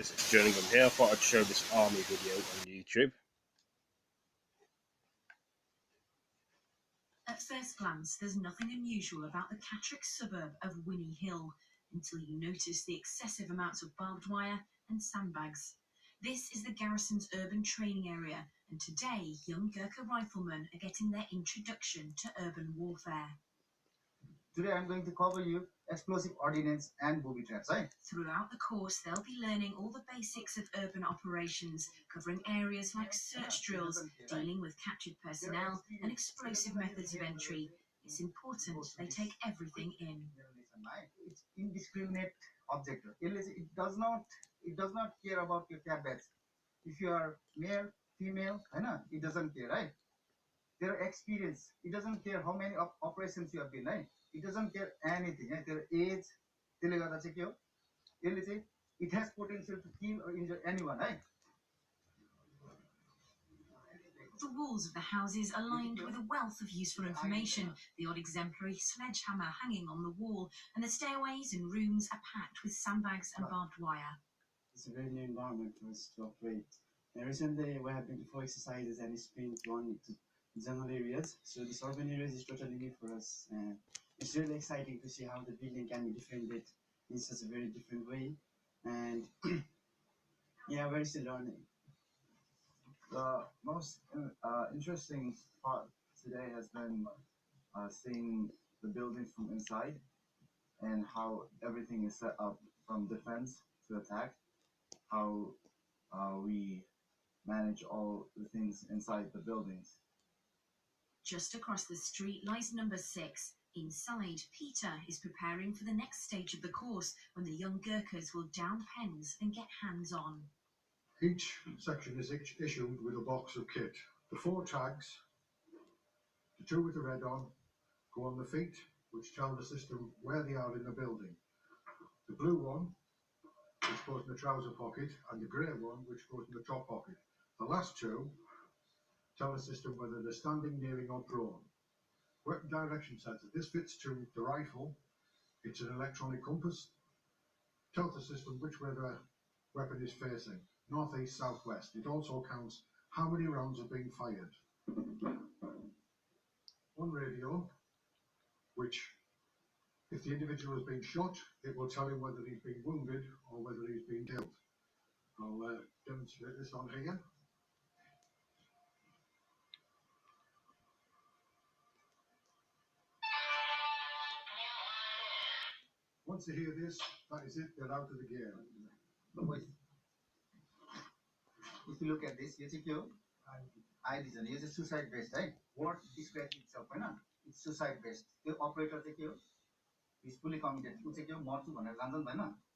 Guys, it's Jerningam here. I thought I'd show this army video on YouTube. At first glance, there's nothing unusual about the Catterick suburb of Winnie Hill until you notice the excessive amounts of barbed wire and sandbags. This is the garrison's urban training area, and today young Gurkha riflemen are getting their introduction to urban warfare. Today I'm going to cover you explosive ordnance and booby traps, right? Throughout the course, they'll be learning all the basics of urban operations, covering areas like search drills, dealing with captured personnel, and explosive methods of entry. It's important they take everything in. It's indiscriminate objective. It does not care about your tab badge. If you are male, female, it doesn't care, right? Their experience, it doesn't care how many operations you have been, right? It doesn't care anything, right? Their age, it has potential to kill or injure anyone, right? The walls of the houses are lined with a wealth of useful information, the odd exemplary sledgehammer hanging on the wall, and the stairways and rooms are packed with sandbags and barbed wire. It's a very new environment for us to operate. Recently, we have been for exercises and sprint one to general areas, so this urban areas is totally new for us. It's really exciting to see how the building can be defended in such a very different way, and yeah, we're still learning. The most interesting part today has been seeing the buildings from inside and how everything is set up from defense to attack, how we manage all the things inside the buildings. Just across the street lies number 6. Inside, Peter is preparing for the next stage of the course, when the young Gurkhas will down pens and get hands-on. Each section is issued with a box of kit. The 4 tags, the 2 with the red on, go on the feet, which tell the system where they are in the building. The blue one, which goes in the trouser pocket, and the grey one, which goes in the top pocket. The last 2 tell the system whether they're standing, kneeling or prone. Weapon direction sensor. This fits to the rifle. It's an electronic compass. Tells the system which way the weapon is facing. North, east, south, west. It also counts how many rounds are being fired. One radio, which, if the individual has been shot, it will tell him whether he's been wounded or whether he's been killed. I'll demonstrate this on here. Once they hear this, that is it, they're out of the game. If you look at this, it's a suicide based, right? What describes itself, it's suicide based. The operator is fully committed. He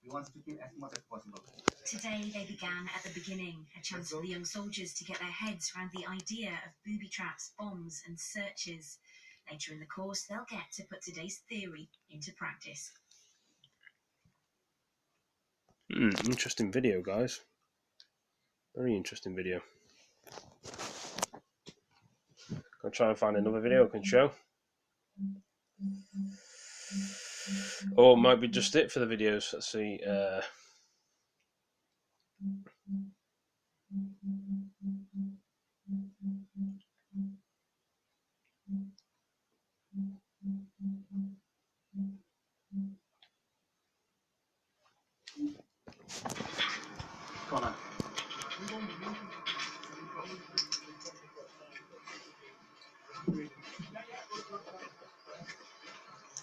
wants to kill as much as possible. Today they began at the beginning, a chance for the young soldiers to get their heads around the idea of booby traps, bombs and searches. Later in the course, they'll get to put today's theory into practice. Interesting video, guys. Very interesting video. I'll try and find another video I can show. Or it might be just it for the videos. Let's see. Connor.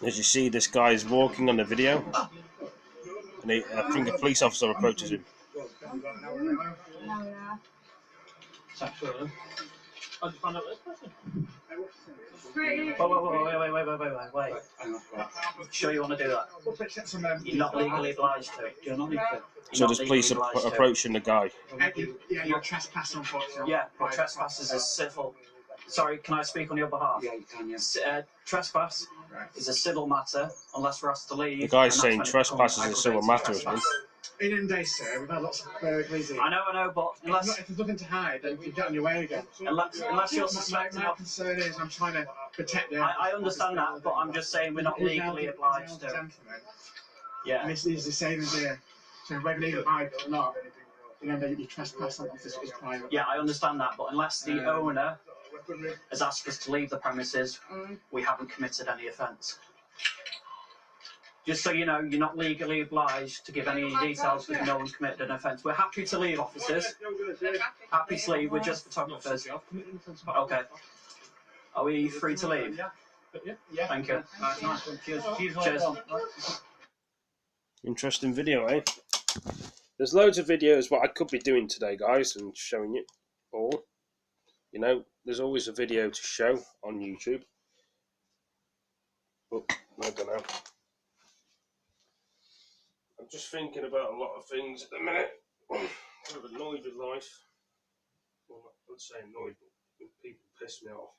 As you see, this guy is walking on the video, and I think a police officer approaches him. Wait. Sure you want to do that? You're not legally obliged to. You're not legally. So there's police approaching the guy. Yeah, you're trespassing, unfortunately. Yeah, but trespass is a civil. Sorry, can I speak on your behalf? Yeah, you can, yeah. Trespass is a civil matter unless we're asked to leave. The guy's saying trespass is a civil matter, isn't it? In them days, sir, we've had lots of burglaries here. I know, but unless If there's nothing to hide, then you can get on your way again. unless you're suspecting My of. concern is I'm trying to protect them. I understand that, but I'm just saying we're not legally obliged to. Yeah. And this is the same as here. So whether they abide or not, Remember, you trespass on office is private. Yeah, I understand that, but unless the owner has asked us to leave the premises, we haven't committed any offence. Just so you know, you're not legally obliged to give any details because no one's committed an offence. We're happy to leave, officers. Happy to leave, we're just photographers. Okay. Are we free to leave? Yeah. Thank you. Nice one. Cheers. Cheers. Interesting video, eh? There's loads of videos what I could be doing today, guys, and showing you all. You know, there's always a video to show on YouTube. But I don't know. I'm just thinking about a lot of things at the minute. Kind of annoyed with life. Well, I would say annoyed, but when people piss me off.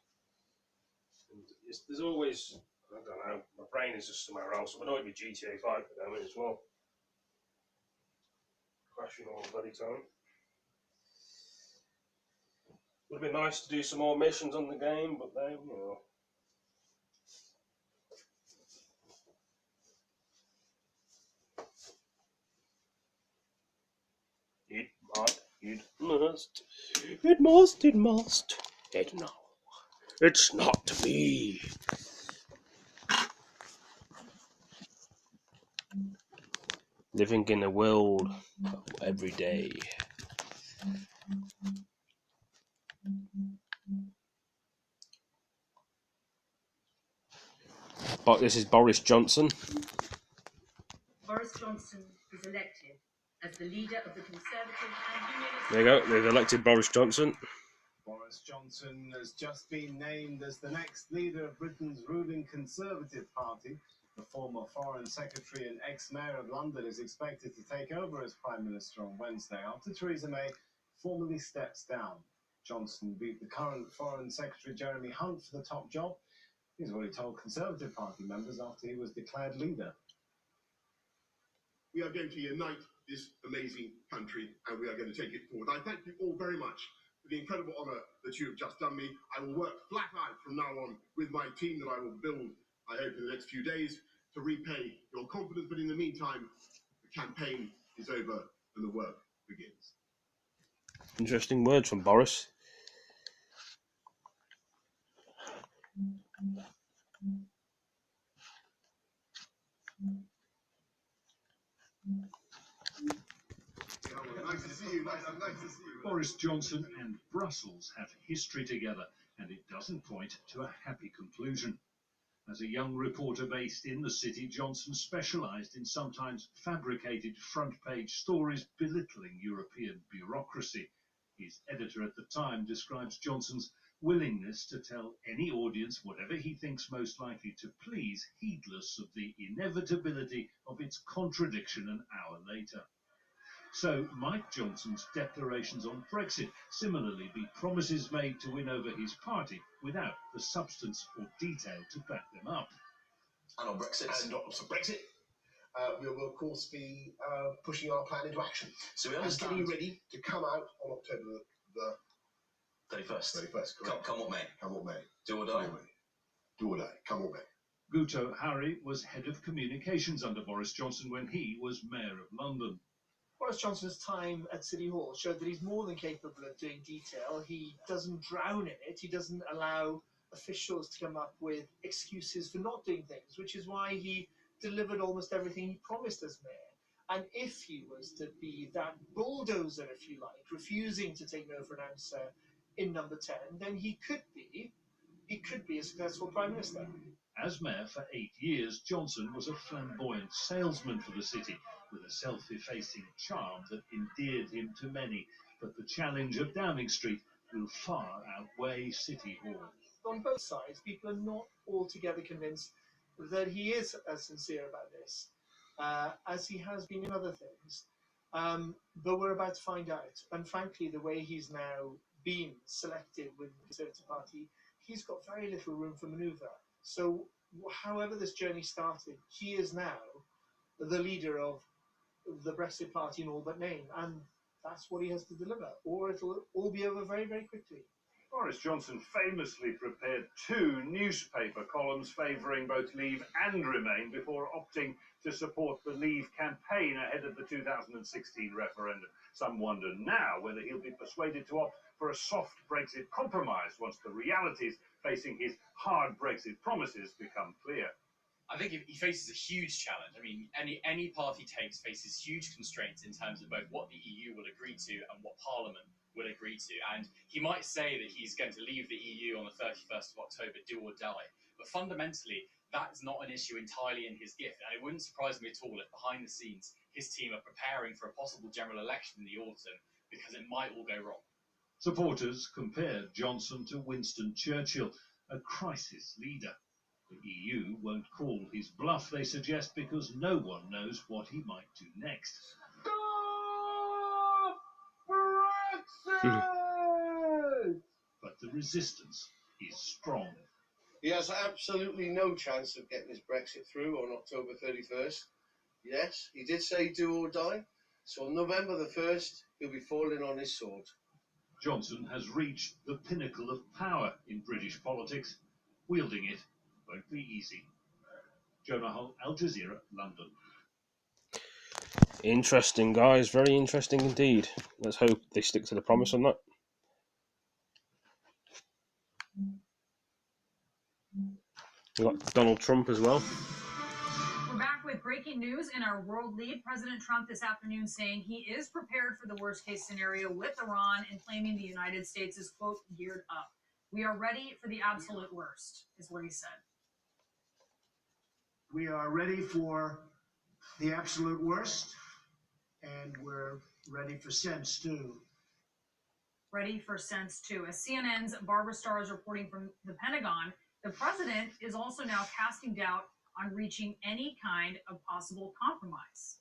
And there's always, I don't know, my brain is just somewhere else. I'm annoyed with GTA 5 at the moment as well. Crashing all the bloody time. Would have been nice to do some more missions on the game, but then, you know. It must. No. It's not to be. Living in a world of every day. But this is Boris Johnson. Boris Johnson is elected as the leader of the Conservative and Unionist. There you go, they've elected Boris Johnson. Boris Johnson has just been named as the next leader of Britain's ruling Conservative Party. The former Foreign Secretary and ex-mayor of London is expected to take over as Prime Minister on Wednesday after Theresa May formally steps down. Johnson beat the current Foreign Secretary Jeremy Hunt for the top job. He's already told Conservative Party members after he was declared leader. We are going to unite this amazing country and we are going to take it forward. I thank you all very much for the incredible honour that you have just done me. I will work flat out from now on with my team that I will build, I hope, in the next few days to repay your confidence. But in the meantime, the campaign is over and the work begins. Interesting words from Boris. Nice to see you. Nice to see you. Boris Johnson and Brussels have history together, and it doesn't point to a happy conclusion. As a young reporter based in the city, Johnson specialised in sometimes fabricated front-page stories belittling European bureaucracy. His editor at the time describes Johnson's willingness to tell any audience whatever he thinks most likely to please, heedless of the inevitability of its contradiction an hour later. So might Johnson's declarations on Brexit similarly be promises made to win over his party without the substance or detail to back them up? And on Brexit? And on Brexit, we will of course be pushing our plan into action. So we understand. And getting ready to come out on October the 31st. 31st, come what may. Come what may. Do or die. Do or die. Come what may. Guto Harry was head of communications under Boris Johnson when he was mayor of London. Boris Johnson's time at City Hall showed that he's more than capable of doing detail. He doesn't drown in it. He doesn't allow officials to come up with excuses for not doing things, which is why he delivered almost everything he promised as mayor. And if he was to be that bulldozer, if you like, refusing to take no for an answer in number 10, then he could be a successful Prime Minister. As mayor for 8 years, Johnson was a flamboyant salesman for the city, with a self-effacing charm that endeared him to many. But the challenge of Downing Street will far outweigh City Hall. On both sides, people are not altogether convinced that he is as sincere about this as he has been in other things. But we're about to find out. And frankly, the way he's now been selected with the Conservative Party, he's got very little room for manoeuvre. So however this journey started, he is now the leader of the Brexit Party in all but name, and that's what he has to deliver, or it'll all be over very, very quickly. Boris Johnson famously prepared 2 newspaper columns favouring both Leave and Remain before opting to support the Leave campaign ahead of the 2016 referendum. Some wonder now whether he'll be persuaded to opt for a soft Brexit compromise once the realities facing his hard Brexit promises become clear. I think he faces a huge challenge. I mean, any path he takes faces huge constraints in terms of both what the EU will agree to and what Parliament will agree to. And he might say that he's going to leave the EU on the 31st of October, do or die. But fundamentally, that's not an issue entirely in his gift. And it wouldn't surprise me at all if behind the scenes, his team are preparing for a possible general election in the autumn, because it might all go wrong. Supporters compared Johnson to Winston Churchill, a crisis leader. The EU won't call his bluff, they suggest, because no one knows what he might do next. Stop Brexit! But the resistance is strong. He has absolutely no chance of getting his Brexit through on October 31st. Yes, he did say do or die, so on November the 1st, he'll be falling on his sword. Johnson has reached the pinnacle of power in British politics. Wielding it won't be easy. Jonah Hull, Al Jazeera, London. Interesting, guys. Very interesting indeed. Let's hope they stick to the promise on that. We've got Donald Trump as well. We're back with breaking news in our world lead. President Trump this afternoon saying he is prepared for the worst case scenario with Iran and claiming the United States is, quote, geared up. We are ready for the absolute worst, is what he said. We are ready for the absolute worst, and we're ready for sense, too. Ready for sense, too. As CNN's Barbara Starr is reporting from the Pentagon, the president is also now casting doubt on reaching any kind of possible compromise.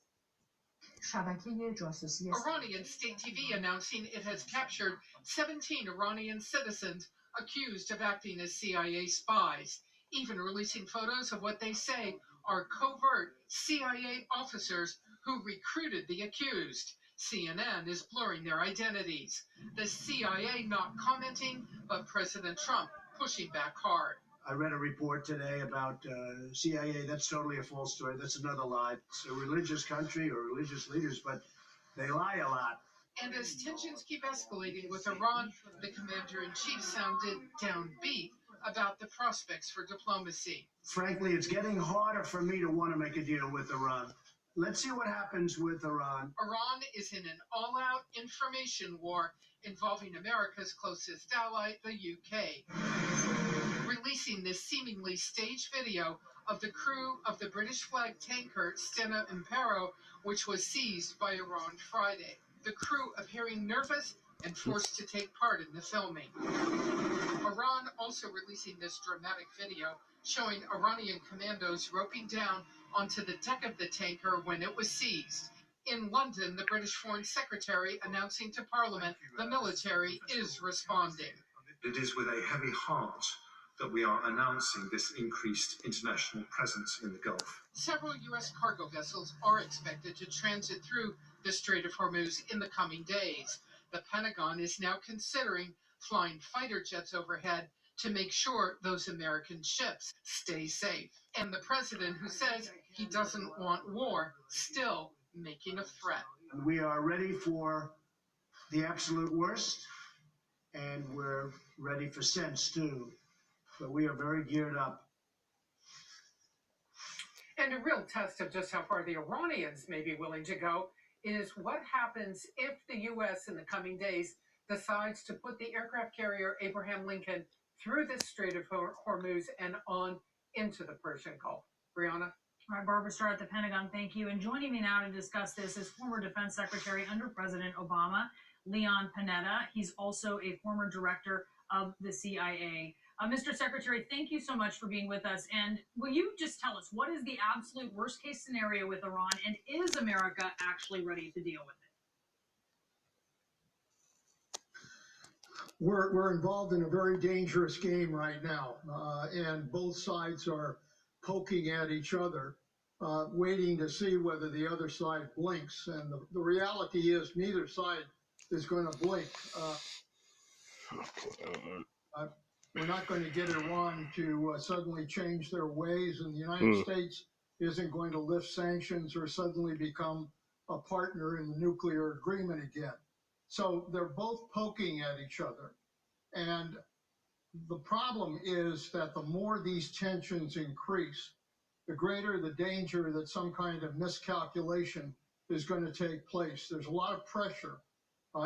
Iranian state TV announcing it has captured 17 Iranian citizens accused of acting as CIA spies, even releasing photos of what they say are covert CIA officers who recruited the accused. CNN is blurring their identities. The CIA not commenting, but President Trump pushing back hard. I read a report today about CIA. That's totally a false story. That's another lie. It's a religious country or religious leaders, but they lie a lot. And as tensions keep escalating with Iran, the commander-in-chief sounded downbeat about the prospects for diplomacy. Frankly, it's getting harder for me to want to make a deal with Iran. Let's see what happens with Iran. Iran is in an all-out information war involving America's closest ally, the UK. Releasing this seemingly staged video of the crew of the British flag tanker Stena Impero, which was seized by Iran Friday. The crew appearing nervous and forced to take part in the filming. Iran also releasing this dramatic video showing Iranian commandos roping down onto the deck of the tanker when it was seized. In London, the British Foreign Secretary announcing to Parliament the military is responding. It is with a heavy heart that we are announcing this increased international presence in the Gulf. Several U.S. cargo vessels are expected to transit through the Strait of Hormuz in the coming days. The Pentagon is now considering flying fighter jets overhead to make sure those American ships stay safe. And the president, who says he doesn't want war, still making a threat. We are ready for the absolute worst, and we're ready for sense, too. But we are very geared up. And a real test of just how far the Iranians may be willing to go is what happens if the U.S. in the coming days decides to put the aircraft carrier Abraham Lincoln through the Strait of Hormuz and on into the Persian Gulf. Brianna? All right, Barbara Starr at the Pentagon, thank you. And joining me now to discuss this is former Defense Secretary under President Obama, Leon Panetta. He's also a former director of the CIA. Mr. Secretary, thank you so much for being with us. And will you just tell us, what is the absolute worst case scenario with Iran, and is America actually ready to deal with it? We're involved in a very dangerous game right now, and both sides are poking at each other, waiting to see whether the other side blinks. And the reality is neither side is going to blink. We're not going to get Iran to suddenly change their ways, and the United States isn't going to lift sanctions or suddenly become a partner in the nuclear agreement again. So they're both poking at each other. And the problem is that the more these tensions increase, the greater the danger that some kind of miscalculation is going to take place. There's a lot of pressure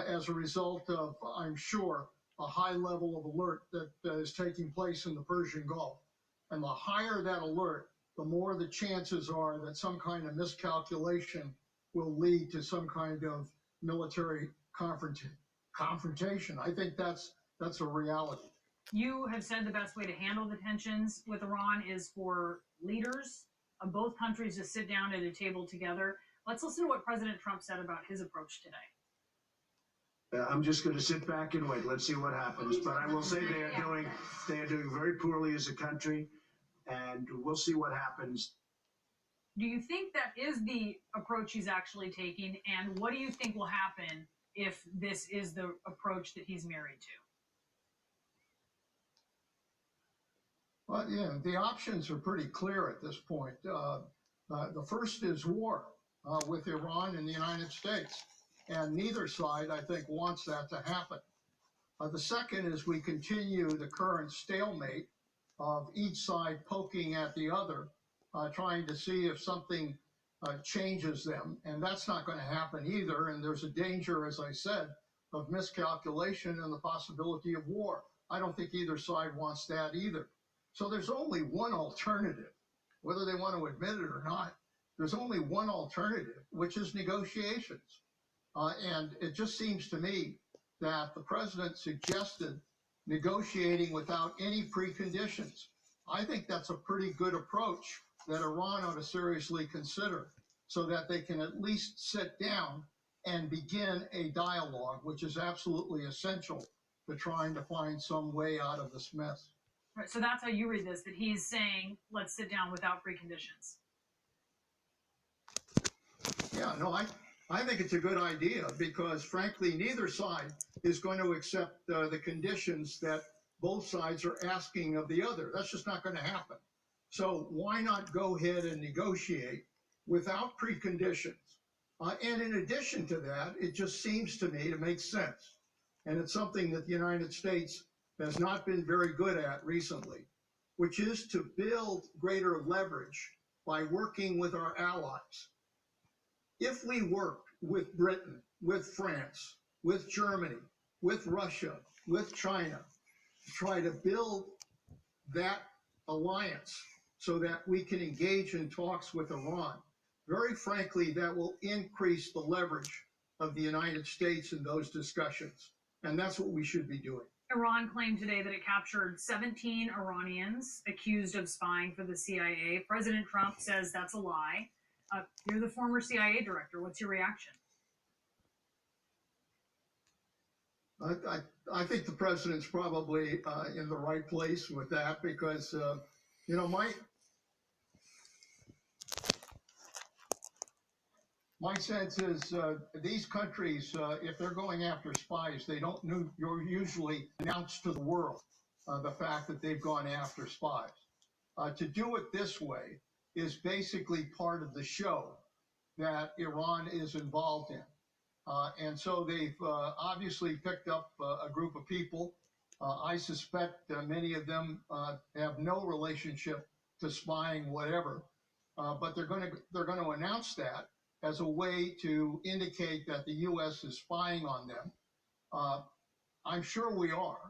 as a result of, I'm sure, a high level of alert that is taking place in the Persian Gulf. And the higher that alert, the more the chances are that some kind of miscalculation will lead to some kind of military confrontation. I think that's a reality. You have said the best way to handle the tensions with Iran is for leaders of both countries to sit down at a table together. Let's listen to what President Trump said about his approach today. I'm just going to sit back and wait. Let's see what happens. But I will say they are doing very poorly as a country, and we'll see what happens. Do you think that is the approach he's actually taking, and what do you think will happen if this is the approach that he's married to? Well, yeah, the options are pretty clear at this point. The first is war with Iran and the United States. And neither side, I think, wants that to happen. The second is we continue the current stalemate of each side poking at the other, trying to see if something changes them. And that's not going to happen either. And there's a danger, as I said, of miscalculation and the possibility of war. I don't think either side wants that either. So there's only one alternative, whether they want to admit it or not. There's only one alternative, which is negotiations. And it just seems to me that the president suggested negotiating without any preconditions. I think that's a pretty good approach that Iran ought to seriously consider so that they can at least sit down and begin a dialogue, which is absolutely essential to trying to find some way out of this mess. Right, so that's how you read this, that he's saying, let's sit down without preconditions. Yeah, no, I think it's a good idea because, frankly, neither side is going to accept the conditions that both sides are asking of the other. That's just not going to happen. So why not go ahead and negotiate without preconditions? And in addition to that, it just seems to me to make sense. And it's something that the United States has not been very good at recently, which is to build greater leverage by working with our allies. If we worked with Britain, with France, with Germany, with Russia, with China, to try to build that alliance so that we can engage in talks with Iran, very frankly, that will increase the leverage of the United States in those discussions. And that's what we should be doing. Iran claimed today that it captured 17 Iranians accused of spying for the CIA. President Trump says that's a lie. You're the former CIA director. What's your reaction? I think the president's probably in the right place with that because, my sense is these countries, if they're going after spies, they don't usually announce to the world the fact that they've gone after spies. To do it this way is basically part of the show that Iran is involved in. And so they've obviously picked up a group of people. I suspect many of them have no relationship to spying, whatever. But they're going to announce that as a way to indicate that the U.S. is spying on them. I'm sure we are.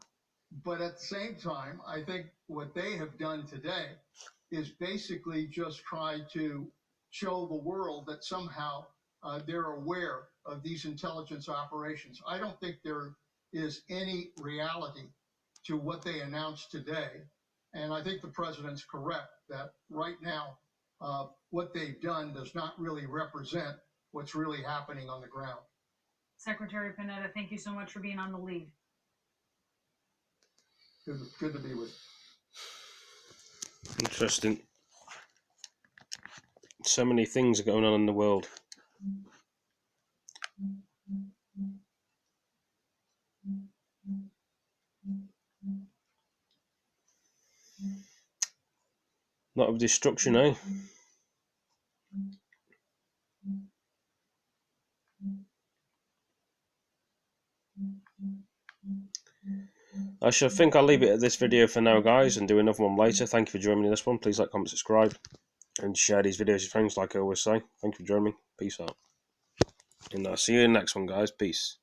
But at the same time, I think what they have done today is basically just try to show the world that somehow they're aware of these intelligence operations. I don't think there is any reality to what they announced today. And I think the president's correct that right now, what they've done does not really represent what's really happening on the ground. Secretary Panetta, thank you so much for being on the lead. Good to be with you. Interesting. So many things are going on in the world. Lot of destruction, eh? I should think I'll leave it at this video for now, guys, and do another one later. Thank you for joining me in this one. Please like, comment, subscribe, and share these videos with your friends, like I always say. Thank you for joining me. Peace out. And I'll see you in the next one, guys. Peace.